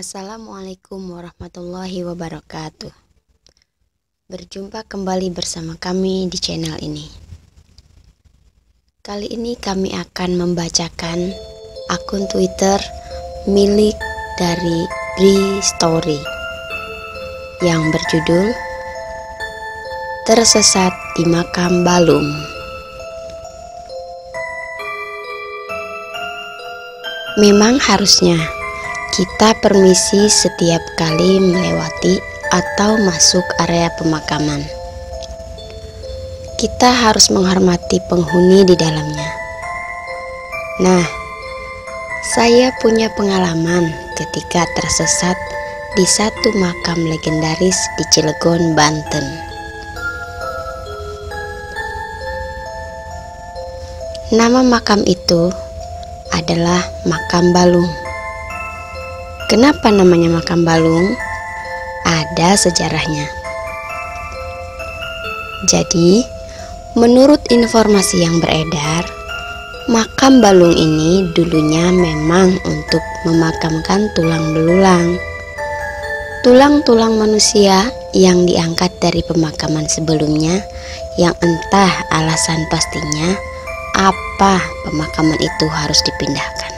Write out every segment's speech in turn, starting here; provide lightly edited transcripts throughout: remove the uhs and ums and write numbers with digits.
Assalamualaikum warahmatullahi wabarakatuh. Berjumpa kembali bersama kami di channel ini. Kali ini kami akan membacakan akun Twitter milik dari Bri Story yang berjudul Tersesat di Makam Balung. Memang harusnya kita permisi setiap kali melewati atau masuk area pemakaman. Kita harus menghormati penghuni di dalamnya. Nah, saya punya pengalaman ketika tersesat di satu makam legendaris di Cilegon, Banten. Nama makam itu adalah Makam Balung. Kenapa namanya Makam Balung? Ada sejarahnya. Jadi, menurut informasi yang beredar, Makam Balung ini dulunya memang untuk memakamkan tulang belulang. Tulang-tulang manusia yang diangkat dari pemakaman sebelumnya, yang entah alasan pastinya apa pemakaman itu harus dipindahkan.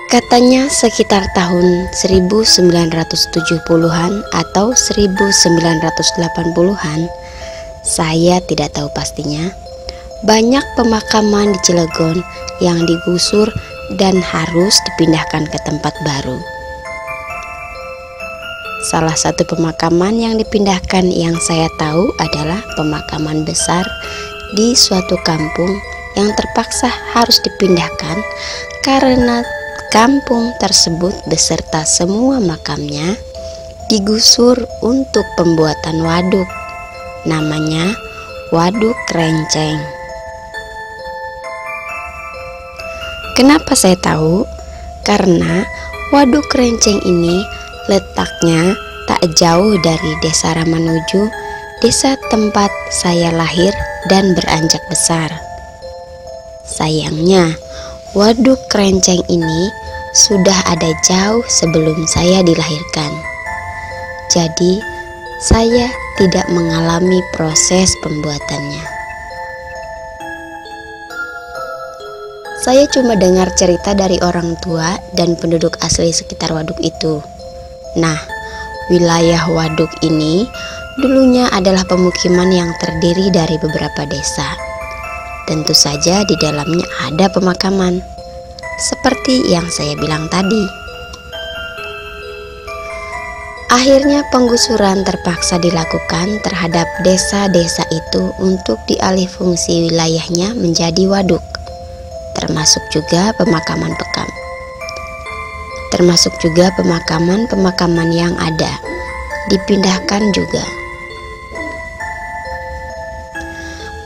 Katanya sekitar tahun 1970-an atau 1980-an, saya tidak tahu pastinya, banyak pemakaman di Cilegon yang digusur dan harus dipindahkan ke tempat baru. Salah satu pemakaman yang dipindahkan yang saya tahu adalah pemakaman besar di suatu kampung yang terpaksa harus dipindahkan karena kampung tersebut beserta semua makamnya digusur untuk pembuatan waduk. Namanya Waduk Renceng. Kenapa saya tahu? Karena Waduk Renceng ini letaknya tak jauh dari Desa Ramanuju, desa tempat saya lahir dan beranjak besar. Sayangnya, Waduk Renceng ini sudah ada jauh sebelum saya dilahirkan. Jadi, saya tidak mengalami proses pembuatannya. Saya cuma dengar cerita dari orang tua dan penduduk asli sekitar waduk itu. Nah, wilayah waduk ini dulunya adalah pemukiman yang terdiri dari beberapa desa. Tentu saja di dalamnya ada pemakaman, seperti yang saya bilang tadi. Akhirnya penggusuran terpaksa dilakukan terhadap desa-desa itu untuk dialih fungsi wilayahnya menjadi waduk, termasuk juga pemakaman yang ada dipindahkan juga.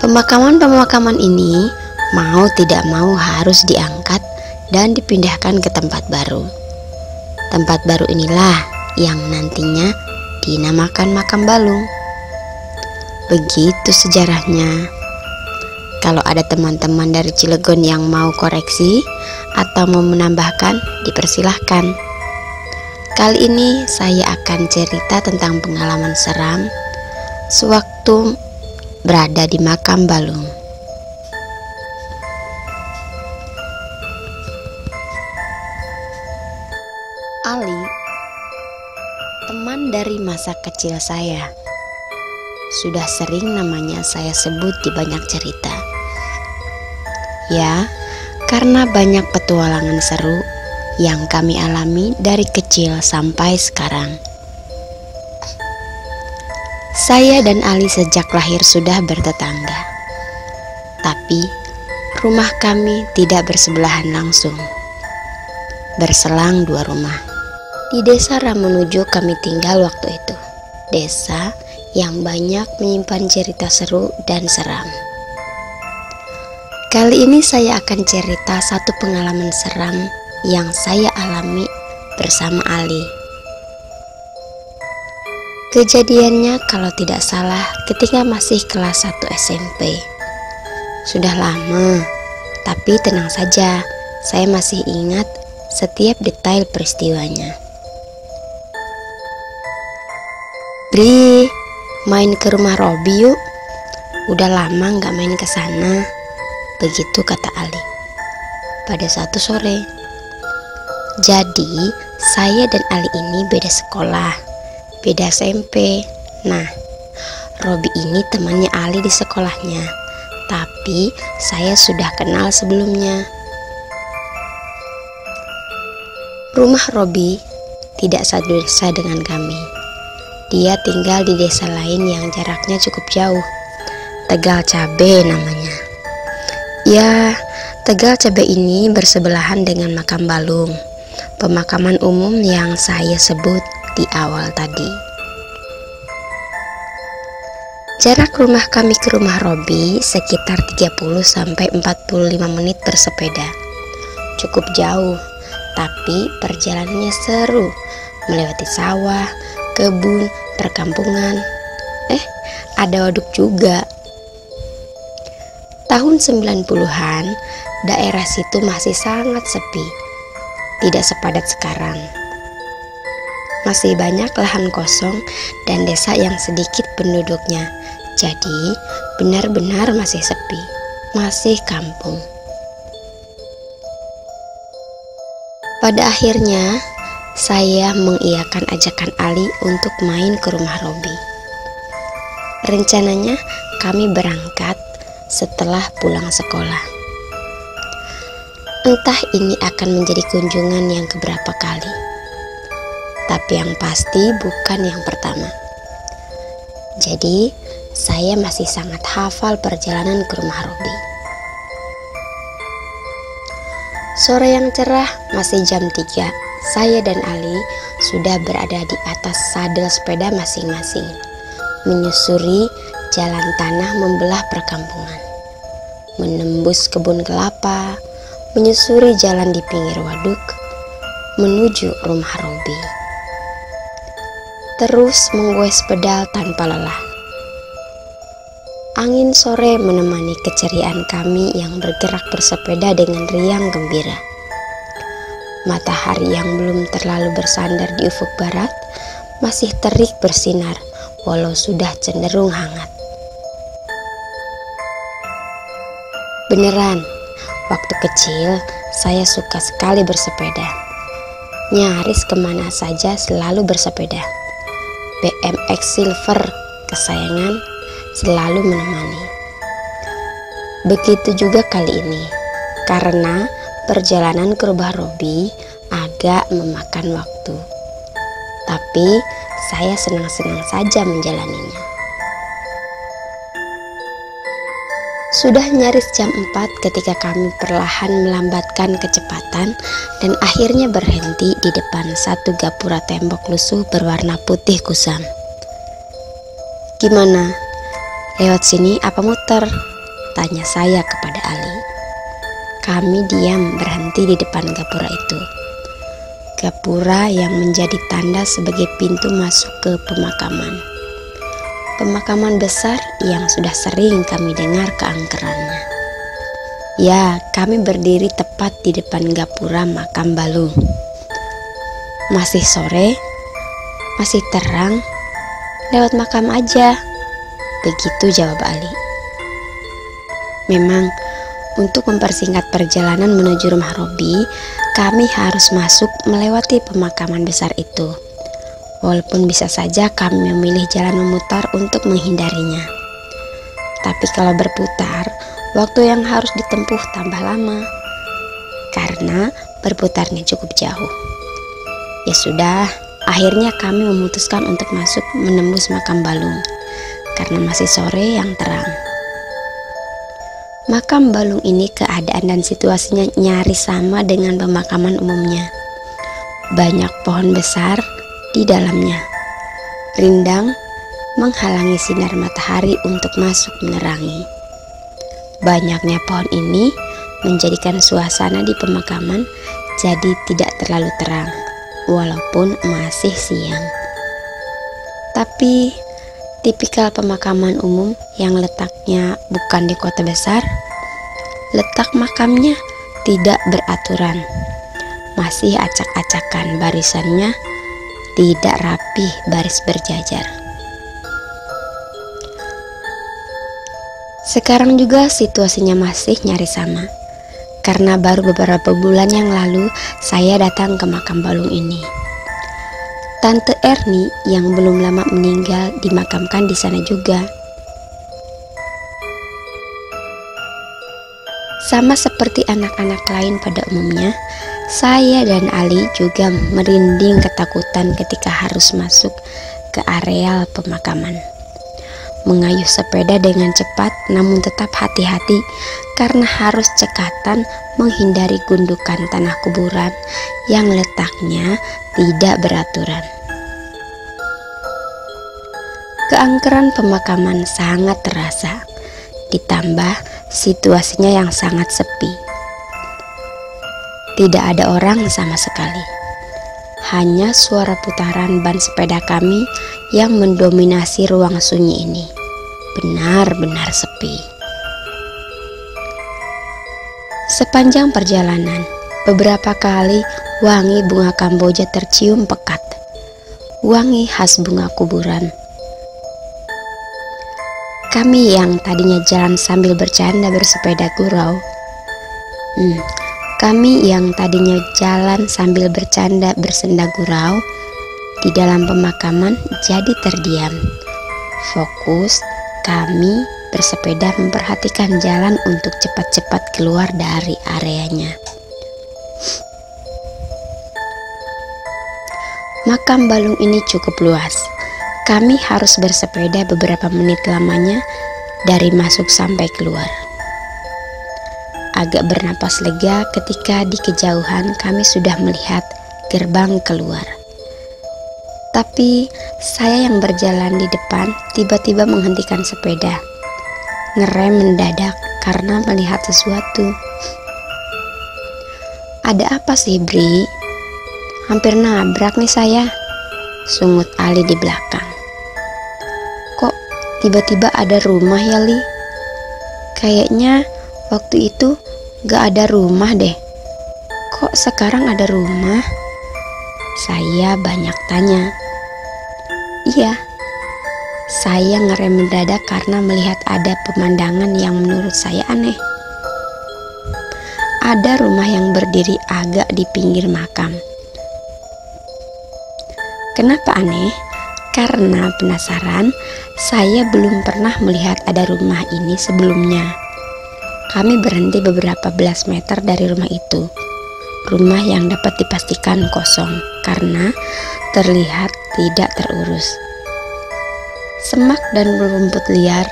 Pemakaman ini mau tidak mau harus diangkat dan dipindahkan ke tempat baru. Tempat baru inilah yang nantinya dinamakan Makam Balung. Begitu sejarahnya. Kalau ada teman-teman dari Cilegon yang mau koreksi atau mau menambahkan, dipersilahkan. Kali ini saya akan cerita tentang pengalaman seram sewaktu berada di Makam Balung. Ali, teman dari masa kecil saya, sudah sering namanya saya sebut di banyak cerita. Ya, karena banyak petualangan seru yang kami alami dari kecil sampai sekarang. Saya dan Ali sejak lahir sudah bertetangga, tapi rumah kami tidak bersebelahan langsung. Berselang 2 rumah. Di Desa Ramanuju kami tinggal waktu itu. Desa yang banyak menyimpan cerita seru dan seram. Kali ini saya akan cerita satu pengalaman seram yang saya alami bersama Ali. Kejadiannya kalau tidak salah ketika masih kelas 1 SMP. Sudah lama, tapi tenang saja, saya masih ingat setiap detail peristiwanya. "Bri, main ke rumah Robi yuk. Udah lama gak main ke sana," begitu kata Ali pada satu sore. Jadi saya dan Ali ini beda sekolah, beda SMP. Nah, Robi ini temannya Ali di sekolahnya, tapi saya sudah kenal sebelumnya. Rumah Robi tidak satu desa dengan kami. Dia tinggal di desa lain yang jaraknya cukup jauh. Tegal Cabe namanya. Ya, Tegal Cabe ini bersebelahan dengan Makam Balung, pemakaman umum yang saya sebut di awal tadi. Jarak rumah kami ke rumah Robi sekitar 30-45 menit bersepeda. Cukup jauh, tapi perjalanannya seru, melewati sawah, kebun, perkampungan. Ada waduk juga. Tahun 90-an, daerah situ masih sangat sepi, tidak sepadat sekarang. Masih banyak lahan kosong dan desa yang sedikit penduduknya. Jadi benar-benar masih sepi, masih kampung. Pada akhirnya saya mengiyakan ajakan Ali untuk main ke rumah Robi. Rencananya kami berangkat setelah pulang sekolah. Entah ini akan menjadi kunjungan yang keberapa kali, tapi yang pasti bukan yang pertama. Jadi saya masih sangat hafal perjalanan ke rumah Robi. Sore yang cerah, masih jam 3, saya dan Ali sudah berada di atas sadel sepeda masing-masing, menyusuri jalan tanah membelah perkampungan, menembus kebun kelapa, menyusuri jalan di pinggir waduk, menuju rumah Robi. Terus menggoes pedal tanpa lelah. Angin sore menemani keceriaan kami yang bergerak bersepeda dengan riang gembira. Matahari yang belum terlalu bersandar di ufuk barat masih terik bersinar walau sudah cenderung hangat. Beneran, waktu kecil saya suka sekali bersepeda. Nyaris kemana saja selalu bersepeda. BMX Silver kesayangan selalu menemani. Begitu juga kali ini, karena perjalanan ke rumah Robi agak memakan waktu. Tapi saya senang-senang saja menjalaninya. Sudah nyaris jam 4 ketika kami perlahan melambatkan kecepatan dan akhirnya berhenti di depan satu gapura tembok lusuh berwarna putih kusam. "Gimana? Lewat sini apa muter?" tanya saya kepada Ali. Kami diam berhenti di depan gapura itu. Gapura yang menjadi tanda sebagai pintu masuk ke pemakaman. Pemakaman besar yang sudah sering kami dengar keangkerannya. Ya, kami berdiri tepat di depan gapura Makam Balung. Masih sore, masih terang, lewat makam aja. Begitu jawab Ali. Memang untuk mempersingkat perjalanan menuju rumah Robi, kami harus masuk melewati pemakaman besar itu. Walaupun bisa saja kami memilih jalan memutar untuk menghindarinya. Tapi kalau berputar, waktu yang harus ditempuh tambah lama. Karena berputarnya cukup jauh. Ya sudah, akhirnya kami memutuskan untuk masuk menembus Makam Balung. Karena masih sore yang terang. Makam Balung ini keadaan dan situasinya nyaris sama dengan pemakaman umumnya. Banyak pohon besar di dalamnya. Rindang menghalangi sinar matahari untuk masuk menerangi. Banyaknya pohon ini menjadikan suasana di pemakaman jadi tidak terlalu terang, walaupun masih siang. Tapi tipikal pemakaman umum yang letaknya bukan di kota besar, letak makamnya tidak beraturan. masih acak-acakan, barisannya tidak rapih, baris berjajar. Sekarang juga situasinya masih nyaris sama, karena baru beberapa bulan yang lalu saya datang ke makam balung ini. Tante Erni yang belum lama meninggal dimakamkan di sana juga. Sama seperti anak-anak lain pada umumnya, saya dan Ali juga merinding ketakutan ketika harus masuk ke areal pemakaman. Mengayuh sepeda dengan cepat namun tetap hati-hati karena harus cekatan menghindari gundukan tanah kuburan yang letaknya tidak beraturan. Keangkeran pemakaman sangat terasa, ditambah situasinya yang sangat sepi. Tidak ada orang sama sekali. Hanya suara putaran ban sepeda kami yang mendominasi ruang sunyi ini. Benar-benar sepi. Sepanjang perjalanan, beberapa kali wangi bunga kamboja tercium pekat. Wangi khas bunga kuburan. Kami yang tadinya jalan sambil bercanda bersepeda gurau. Kami yang tadinya jalan sambil bercanda bersenda gurau di dalam pemakaman jadi terdiam. Fokus kami bersepeda memperhatikan jalan untuk cepat-cepat keluar dari areanya. Makam balung ini cukup luas. Kami harus bersepeda beberapa menit lamanya dari masuk sampai keluar. Agak bernapas lega ketika di kejauhan kami sudah melihat gerbang keluar. Tapi saya yang berjalan di depan tiba-tiba menghentikan sepeda. Ngerem mendadak karena melihat sesuatu. Ada apa sih, Bri? Hampir nabrak nih saya, sungut Ali di belakang. Kok tiba-tiba ada rumah ya, Li? Kayaknya waktu itu gak ada rumah deh. Kok sekarang ada rumah? Saya banyak tanya. Iya, saya ngerem mendadak karena melihat ada pemandangan yang menurut saya aneh. Ada rumah yang berdiri agak di pinggir makam. Kenapa aneh? Karena penasaran, saya belum pernah melihat ada rumah ini sebelumnya. Kami berhenti beberapa belas meter dari rumah itu. Rumah yang dapat dipastikan kosong karena terlihat tidak terurus. Semak dan rumput liar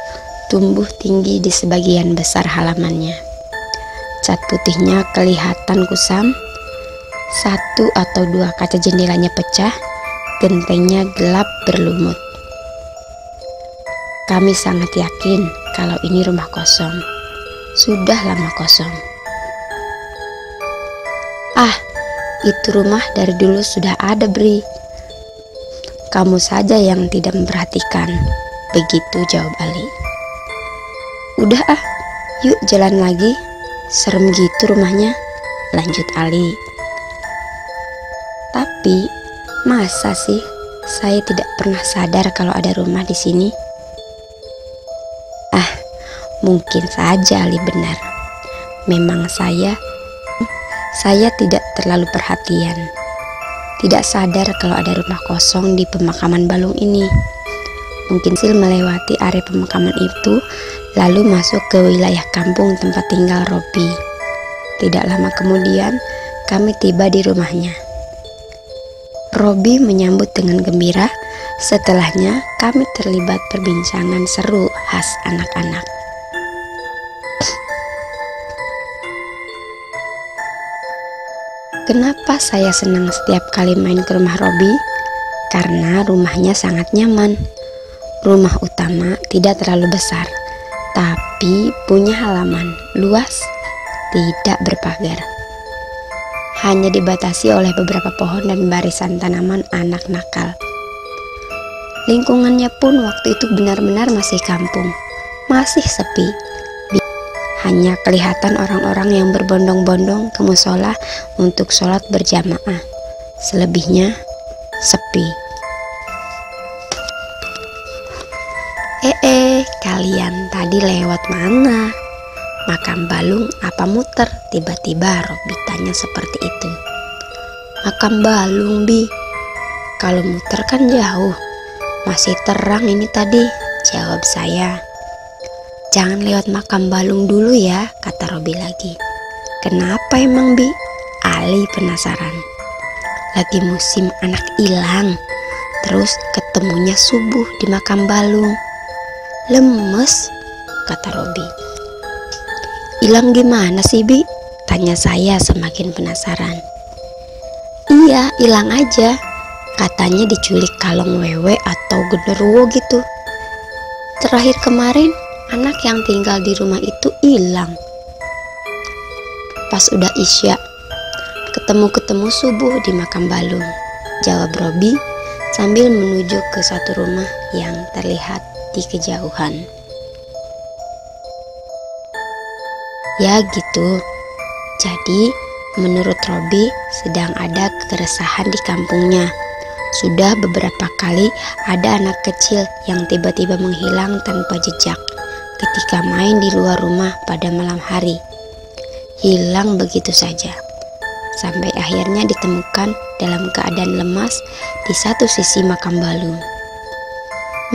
tumbuh tinggi di sebagian besar halamannya. Cat putihnya kelihatan kusam. 1 atau 2 kaca jendelanya pecah, gentengnya gelap berlumut. Kami sangat yakin kalau ini rumah kosong. Sudah lama kosong. Ah, itu rumah dari dulu sudah ada, Bri. Kamu saja yang tidak memperhatikan. Begitu jawab Ali. Udah ah, yuk jalan lagi. Serem gitu rumahnya, lanjut Ali. Tapi masa sih saya tidak pernah sadar kalau ada rumah di sini? Ah, mungkin saja Ali benar. Memang saya tidak terlalu perhatian. Tidak sadar kalau ada rumah kosong di pemakaman balung ini. Mungkin Sil melewati area pemakaman itu, lalu masuk ke wilayah kampung tempat tinggal Robi. Tidak lama kemudian, kami tiba di rumahnya. Robi menyambut dengan gembira. Setelahnya, kami terlibat perbincangan seru khas anak-anak. Kenapa saya senang setiap kali main ke rumah Robi? Karena rumahnya sangat nyaman. Rumah utama tidak terlalu besar, tapi punya halaman luas, tidak berpagar. Hanya dibatasi oleh beberapa pohon dan barisan tanaman anak nakal. Lingkungannya pun waktu itu benar-benar masih kampung, masih sepi. hanya kelihatan orang-orang yang berbondong-bondong ke musola untuk sholat berjamaah. Selebihnya sepi. Kalian tadi lewat mana? Makam Balung apa muter? Tiba-tiba Robi tanya seperti itu. Makam Balung, Bi. Kalau muter kan jauh. Masih terang ini tadi, jawab saya. Jangan lewat makam Balung dulu ya, kata Robi lagi. Kenapa emang, Bi? Ali penasaran. Lagi musim anak hilang. Terus ketemunya subuh di makam Balung. Lemes, kata Robi. Hilang gimana sih, Bi? Tanya saya semakin penasaran. Iya, hilang aja. Katanya diculik kalong wewe atau genderuwo gitu. Terakhir kemarin, anak yang tinggal di rumah itu hilang. Pas udah isya, ketemu subuh di makam Balung, jawab Robi sambil menuju ke satu rumah yang terlihat di kejauhan. Ya gitu. Jadi menurut Robi sedang ada keresahan di kampungnya. Sudah beberapa kali ada anak kecil yang tiba-tiba menghilang tanpa jejak ketika main di luar rumah pada malam hari. Hilang begitu saja, sampai akhirnya ditemukan dalam keadaan lemas di satu sisi makam Balung.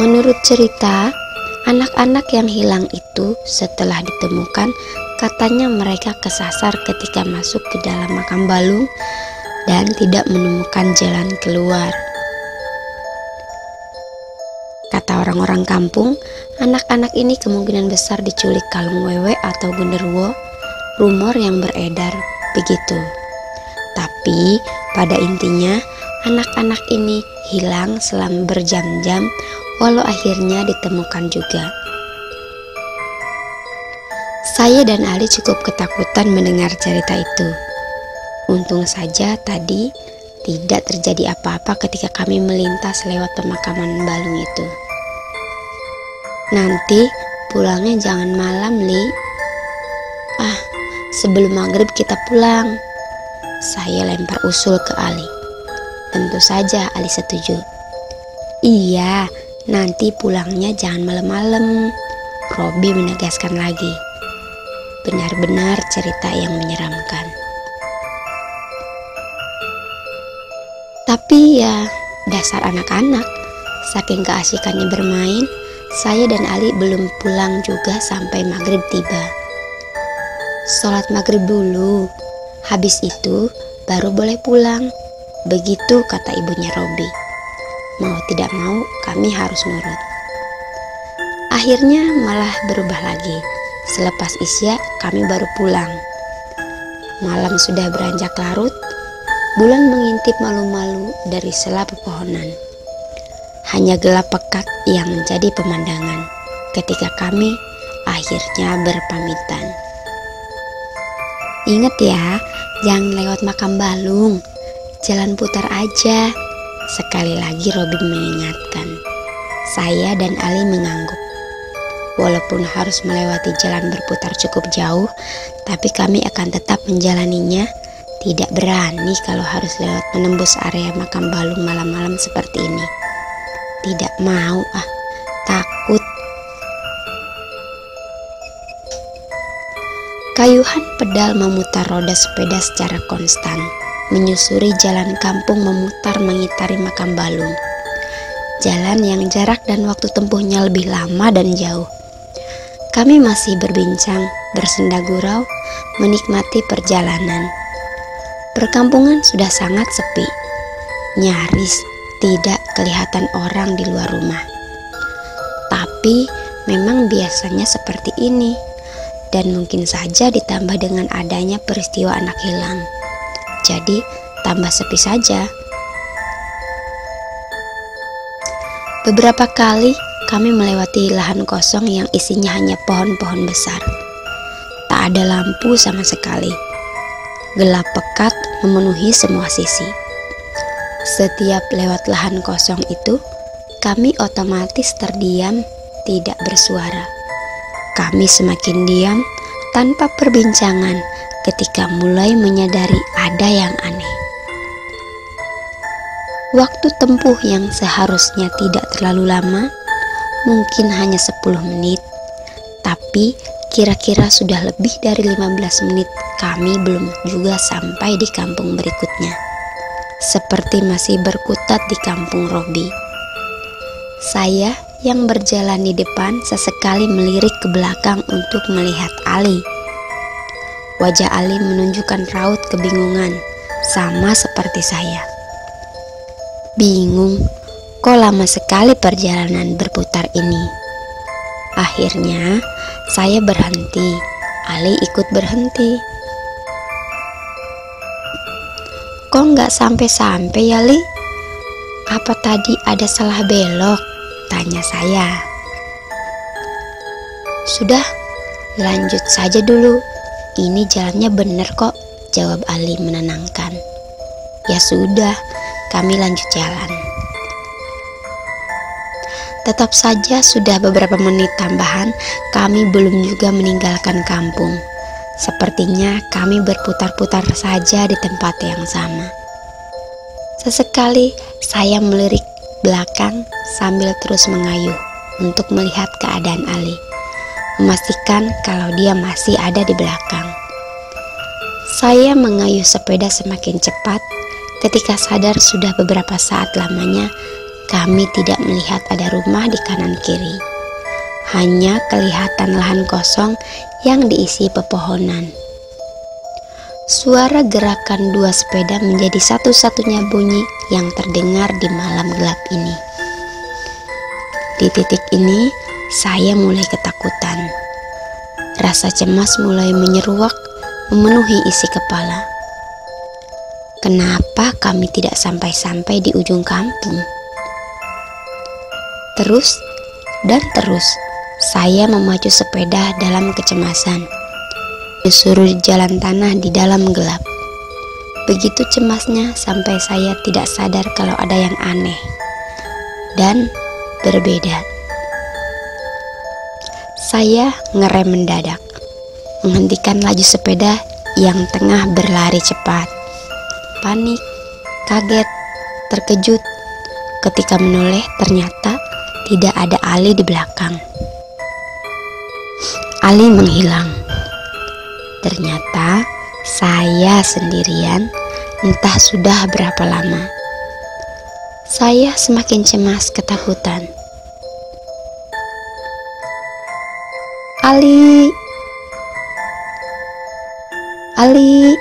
Menurut cerita, anak-anak yang hilang itu setelah ditemukan, katanya mereka kesasar ketika masuk ke dalam makam Balung dan tidak menemukan jalan keluar. Kata orang-orang kampung, anak-anak ini kemungkinan besar diculik kalung wewe atau genderuwo. Rumor yang beredar begitu. Tapi pada intinya anak-anak ini hilang selama berjam-jam, walau akhirnya ditemukan juga. Saya dan Ali cukup ketakutan mendengar cerita itu. Untung saja tadi tidak terjadi apa-apa ketika kami melintas lewat pemakaman Balung itu. Nanti pulangnya jangan malam, Li. Sebelum maghrib kita pulang. Saya lempar usul ke Ali. Tentu saja Ali setuju. Iya, nanti pulangnya jangan malam-malam, Robi menegaskan lagi. Benar-benar cerita yang menyeramkan. Tapi ya, dasar anak-anak. Saking keasikannya bermain, saya dan Ali belum pulang juga sampai maghrib tiba. Sholat maghrib dulu, habis itu baru boleh pulang. Begitu kata ibunya Robi. Mau tidak mau kami harus nurut. Akhirnya malah berubah lagi. Selepas isya kami baru pulang. Malam sudah beranjak larut. Bulan mengintip malu-malu dari sela pepohonan. Hanya gelap pekat yang menjadi pemandangan ketika kami akhirnya berpamitan. Ingat ya, jangan lewat makam Balung. Jalan putar aja. Sekali lagi Robi mengingatkan. Saya dan Ali mengangguk. Walaupun harus melewati jalan berputar cukup jauh, tapi kami akan tetap menjalaninya. Tidak berani kalau harus lewat menembus area makam Balung malam-malam seperti ini. Tidak mau, takut. Kayuhan pedal memutar roda sepeda secara konstan, menyusuri jalan kampung memutar mengitari makam Balung. Jalan yang jarak dan waktu tempuhnya lebih lama dan jauh. Kami masih berbincang, bersenda gurau, menikmati perjalanan. Perkampungan sudah sangat sepi. Nyaris tidak kelihatan orang di luar rumah. Tapi memang biasanya seperti ini. Dan mungkin saja ditambah dengan adanya peristiwa anak hilang. Jadi tambah sepi saja. Beberapa kali kami melewati lahan kosong yang isinya hanya pohon-pohon besar. Tak ada lampu sama sekali. Gelap pekat memenuhi semua sisi. Setiap lewat lahan kosong itu, kami otomatis terdiam, tidak bersuara. Kami semakin diam, tanpa perbincangan ketika mulai menyadari ada yang aneh. Waktu tempuh yang seharusnya tidak terlalu lama, mungkin hanya 10 menit, tapi kira-kira sudah lebih dari 15 menit kami belum juga sampai di kampung berikutnya. Seperti masih berkutat di kampung Robi. Saya yang berjalan di depan sesekali melirik ke belakang untuk melihat Ali. Wajah Ali menunjukkan raut kebingungan, sama seperti saya. Bingung, kok lama sekali perjalanan berputar ini. Akhirnya, saya berhenti, Ali ikut berhenti. Kok nggak sampai-sampai ya, Li? Apa tadi ada salah belok? Tanya saya. Sudah, lanjut saja dulu. Ini jalannya bener kok, jawab Ali menenangkan. Ya sudah, kami lanjut jalan. Tetap saja sudah beberapa menit tambahan, kami belum juga meninggalkan kampung. Sepertinya kami berputar-putar saja di tempat yang sama. Sesekali saya melirik belakang sambil terus mengayuh untuk melihat keadaan Ali, memastikan kalau dia masih ada di belakang. Saya mengayuh sepeda semakin cepat ketika sadar sudah beberapa saat lamanya kami tidak melihat ada rumah di kanan kiri. Hanya kelihatan lahan kosong yang diisi pepohonan. Suara gerakan dua sepeda menjadi satu-satunya bunyi yang terdengar di malam gelap ini. Di titik ini, saya mulai ketakutan. Rasa cemas mulai menyeruak, memenuhi isi kepala. Kenapa kami tidak sampai-sampai di ujung kampung? Terus dan terus, saya memacu sepeda dalam kecemasan. Disuruh jalan tanah di dalam gelap. Begitu cemasnya sampai saya tidak sadar kalau ada yang aneh dan berbeda. Saya ngerem mendadak, menghentikan laju sepeda yang tengah berlari cepat. Panik, kaget, terkejut ketika menoleh ternyata tidak ada Ali di belakang. Ali menghilang. Ternyata saya sendirian, entah sudah berapa lama. Saya semakin cemas ketakutan. Ali, Ali.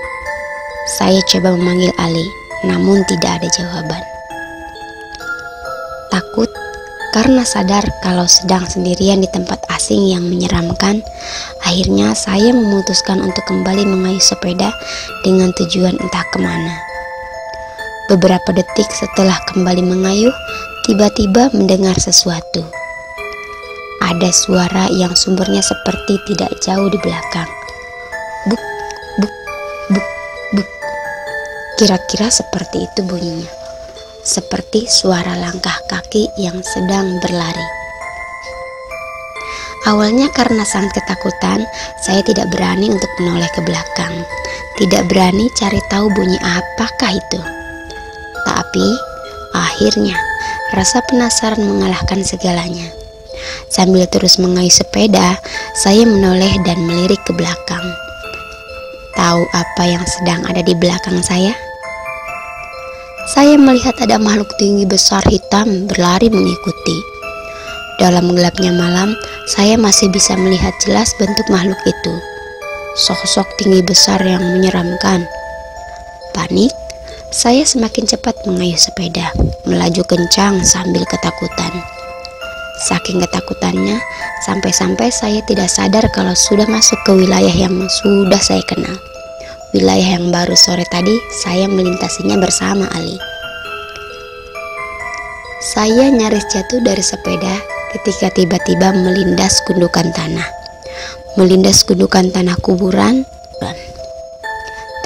Saya coba memanggil Ali, namun tidak ada jawaban. Takut karena sadar kalau sedang sendirian di tempat asing yang menyeramkan, akhirnya saya memutuskan untuk kembali mengayuh sepeda dengan tujuan entah kemana. Beberapa detik setelah kembali mengayuh, tiba-tiba mendengar sesuatu. Ada suara yang sumbernya seperti tidak jauh di belakang. Buk, buk, buk, buk. Kira-kira seperti itu bunyinya. Seperti suara langkah kaki yang sedang berlari. Awalnya karena sangat ketakutan, saya tidak berani untuk menoleh ke belakang. Tidak berani cari tahu bunyi apakah itu. Tapi, akhirnya, rasa penasaran mengalahkan segalanya. Sambil terus mengayuh sepeda, saya menoleh dan melirik ke belakang. Tahu apa yang sedang ada di belakang saya? Saya melihat ada makhluk tinggi besar hitam berlari mengikuti. Dalam gelapnya malam, saya masih bisa melihat jelas bentuk makhluk itu. Sosok tinggi besar yang menyeramkan. Panik, saya semakin cepat mengayuh sepeda, melaju kencang sambil ketakutan. Saking ketakutannya, sampai-sampai saya tidak sadar kalau sudah masuk ke wilayah yang sudah saya kenal. Wilayah yang baru sore tadi saya melintasinya bersama Ali. Saya nyaris jatuh dari sepeda ketika tiba-tiba melindas gundukan tanah. Melindas gundukan tanah kuburan.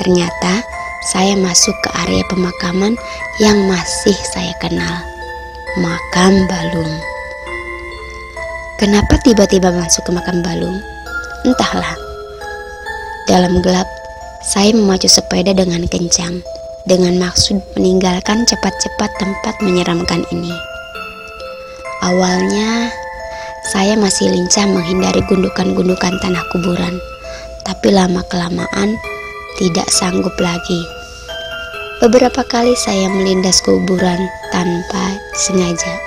Ternyata saya masuk ke area pemakaman yang masih saya kenal. Makam Balung. Kenapa tiba-tiba masuk ke makam Balung? Entahlah. dalam gelap, saya memacu sepeda dengan kencang, dengan maksud meninggalkan cepat-cepat tempat menyeramkan ini. Awalnya, saya masih lincah menghindari gundukan-gundukan tanah kuburan, tapi lama-kelamaan tidak sanggup lagi. Beberapa kali saya melindas kuburan tanpa sengaja,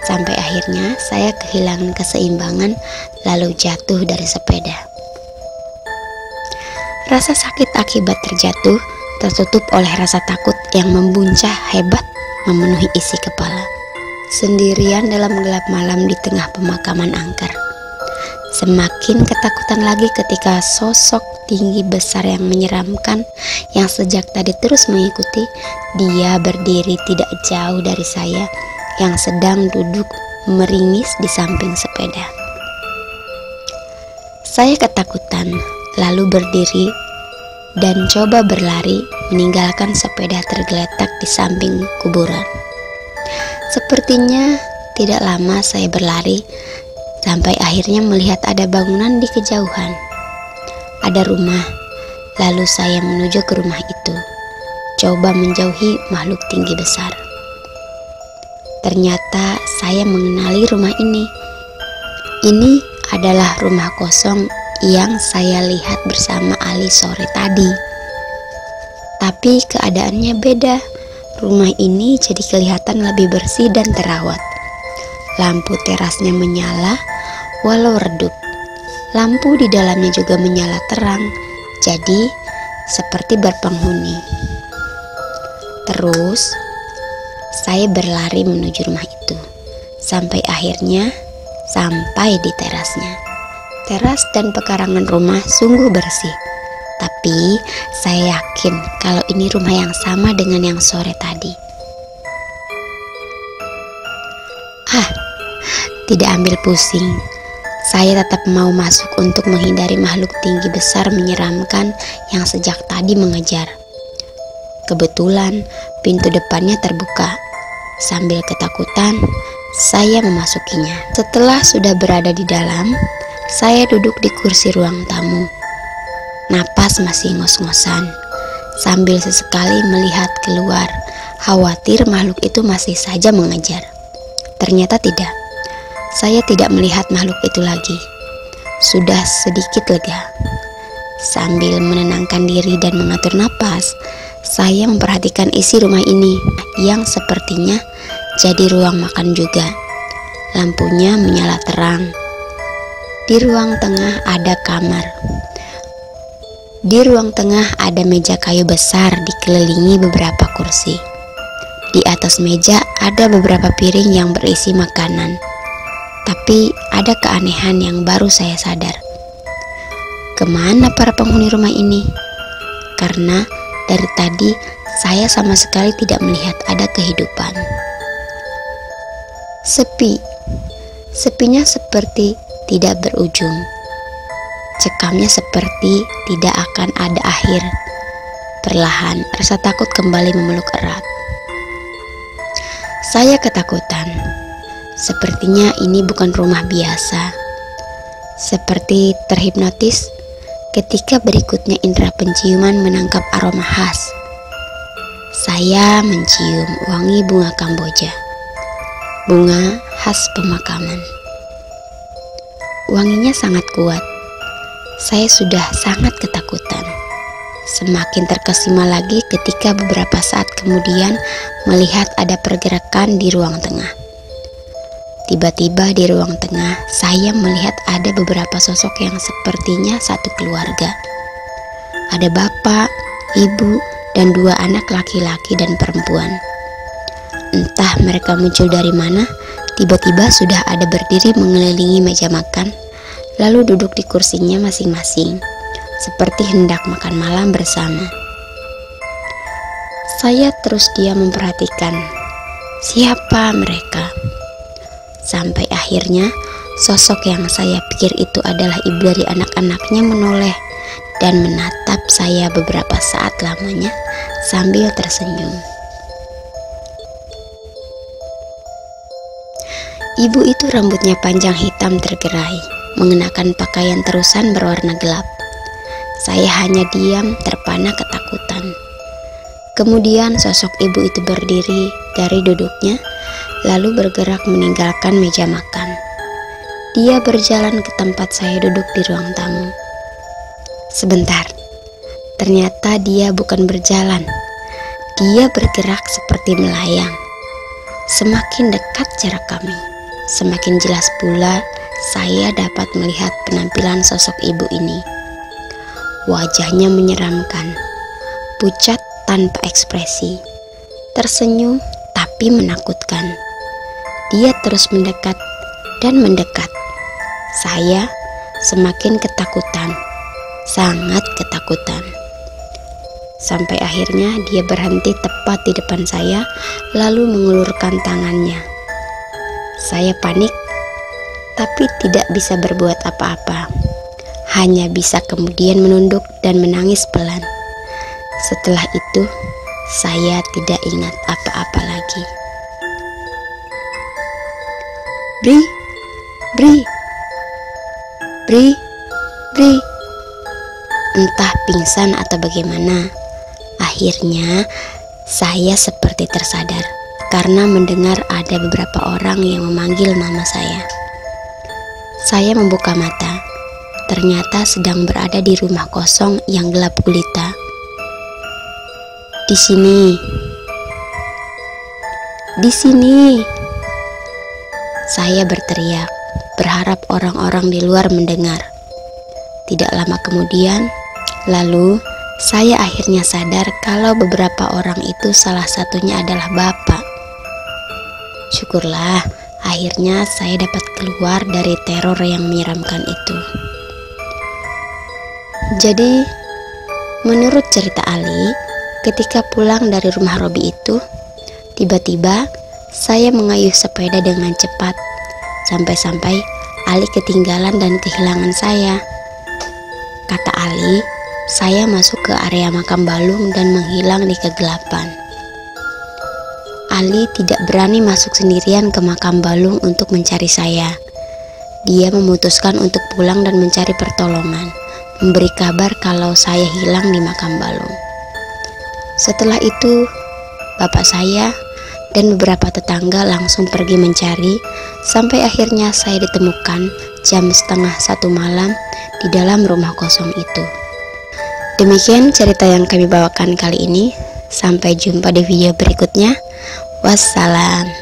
sampai akhirnya saya kehilangan keseimbangan lalu jatuh dari sepeda. Rasa sakit akibat terjatuh tertutup oleh rasa takut yang membuncah hebat memenuhi isi kepala. Sendirian dalam gelap malam di tengah pemakaman angker. Semakin ketakutan lagi ketika sosok tinggi besar yang menyeramkan yang sejak tadi terus mengikuti, dia berdiri tidak jauh dari saya yang sedang duduk meringis di samping sepeda. Saya ketakutan, lalu berdiri dan coba berlari meninggalkan sepeda tergeletak di samping kuburan. Sepertinya tidak lama saya berlari sampai akhirnya melihat ada bangunan di kejauhan. Ada rumah, lalu saya menuju ke rumah itu, coba menjauhi makhluk tinggi besar. Ternyata saya mengenali rumah ini. Ini adalah rumah kosong yang saya lihat bersama Ali sore tadi. Tapi keadaannya beda. Rumah ini jadi kelihatan lebih bersih dan terawat. Lampu terasnya menyala walau redup. Lampu di dalamnya juga menyala terang, jadi seperti berpenghuni. Terus, saya berlari menuju rumah itu, sampai akhirnya sampai di terasnya. Teras dan pekarangan rumah sungguh bersih, tapi saya yakin kalau ini rumah yang sama dengan yang sore tadi. Tidak ambil pusing. Saya tetap mau masuk untuk menghindari makhluk tinggi besar menyeramkan yang sejak tadi mengejar. Kebetulan pintu depannya terbuka. Sambil ketakutan, saya memasukinya. Setelah sudah berada di dalam, saya duduk di kursi ruang tamu. Napas masih ngos-ngosan, sambil sesekali melihat keluar, khawatir makhluk itu masih saja mengejar. Ternyata tidak. Saya tidak melihat makhluk itu lagi. Sudah sedikit lega. Sambil menenangkan diri dan mengatur napas, saya memperhatikan isi rumah ini yang sepertinya jadi ruang makan juga. Lampunya menyala terang. Di ruang tengah ada kamar. Di ruang tengah ada meja kayu besar dikelilingi beberapa kursi. Di atas meja ada beberapa piring yang berisi makanan. Tapi ada keanehan yang baru saya sadar. Kemana para penghuni rumah ini? Karena dari tadi saya sama sekali tidak melihat ada kehidupan. Sepi. Sepinya seperti tidak berujung. Cekamnya seperti tidak akan ada akhir. Perlahan rasa takut kembali memeluk erat. Saya ketakutan. Sepertinya ini bukan rumah biasa. Seperti terhipnotis ketika berikutnya indera penciuman menangkap aroma khas. Saya mencium wangi bunga kamboja, bunga khas pemakaman. Wanginya sangat kuat. Saya sudah sangat ketakutan. Semakin terkesima lagi ketika beberapa saat kemudian melihat ada pergerakan di ruang tengah. Tiba-tiba di ruang tengah, saya melihat ada beberapa sosok yang sepertinya satu keluarga. Ada bapak, ibu, dan dua anak laki-laki dan perempuan. Entah mereka muncul dari mana, tiba-tiba sudah ada berdiri mengelilingi meja makan, lalu duduk di kursinya masing-masing, seperti hendak makan malam bersama. Saya terus diam memperhatikan siapa mereka. Sampai akhirnya sosok yang saya pikir itu adalah ibu dari anak-anaknya menoleh dan menatap saya beberapa saat lamanya sambil tersenyum. Ibu itu rambutnya panjang hitam tergerai, mengenakan pakaian terusan berwarna gelap. Saya hanya diam terpana ketakutan. Kemudian sosok ibu itu berdiri dari duduknya, lalu bergerak meninggalkan meja makan. Dia berjalan ke tempat saya duduk di ruang tamu. Sebentar, ternyata dia bukan berjalan. Dia bergerak seperti melayang. Semakin dekat jarak kami, semakin jelas pula saya dapat melihat penampilan sosok ibu ini. Wajahnya menyeramkan, pucat tanpa ekspresi, tersenyum tapi menakutkan. Dia terus mendekat dan mendekat. Saya semakin ketakutan, sangat ketakutan. Sampai akhirnya dia berhenti tepat di depan saya, lalu mengulurkan tangannya. Saya panik, tapi tidak bisa berbuat apa-apa. Hanya bisa kemudian menunduk dan menangis pelan. Setelah itu, saya tidak ingat apa-apa lagi. Bri, Bri, Bri, Bri. Entah pingsan atau bagaimana, akhirnya saya seperti tersadar karena mendengar ada beberapa orang yang memanggil nama saya. Saya membuka mata, ternyata sedang berada di rumah kosong yang gelap gulita. Di sini, di sini, saya berteriak, berharap orang-orang di luar mendengar. Tidak lama kemudian, lalu saya akhirnya sadar kalau beberapa orang itu salah satunya adalah Bapak. Syukurlah, akhirnya saya dapat keluar dari teror yang menyeramkan itu. Jadi, menurut cerita Ali, ketika pulang dari rumah Robi itu, tiba-tiba saya mengayuh sepeda dengan cepat, sampai-sampai Ali ketinggalan dan kehilangan saya. Kata Ali, saya masuk ke area makam Balung dan menghilang di kegelapan. Ali tidak berani masuk sendirian ke makam Balung untuk mencari saya. Dia memutuskan untuk pulang dan mencari pertolongan, memberi kabar kalau saya hilang di makam Balung. Setelah itu, bapak saya dan beberapa tetangga langsung pergi mencari, sampai akhirnya saya ditemukan jam 12:30 malam di dalam rumah kosong itu. Demikian cerita yang kami bawakan kali ini. Sampai jumpa di video berikutnya. Wassalam.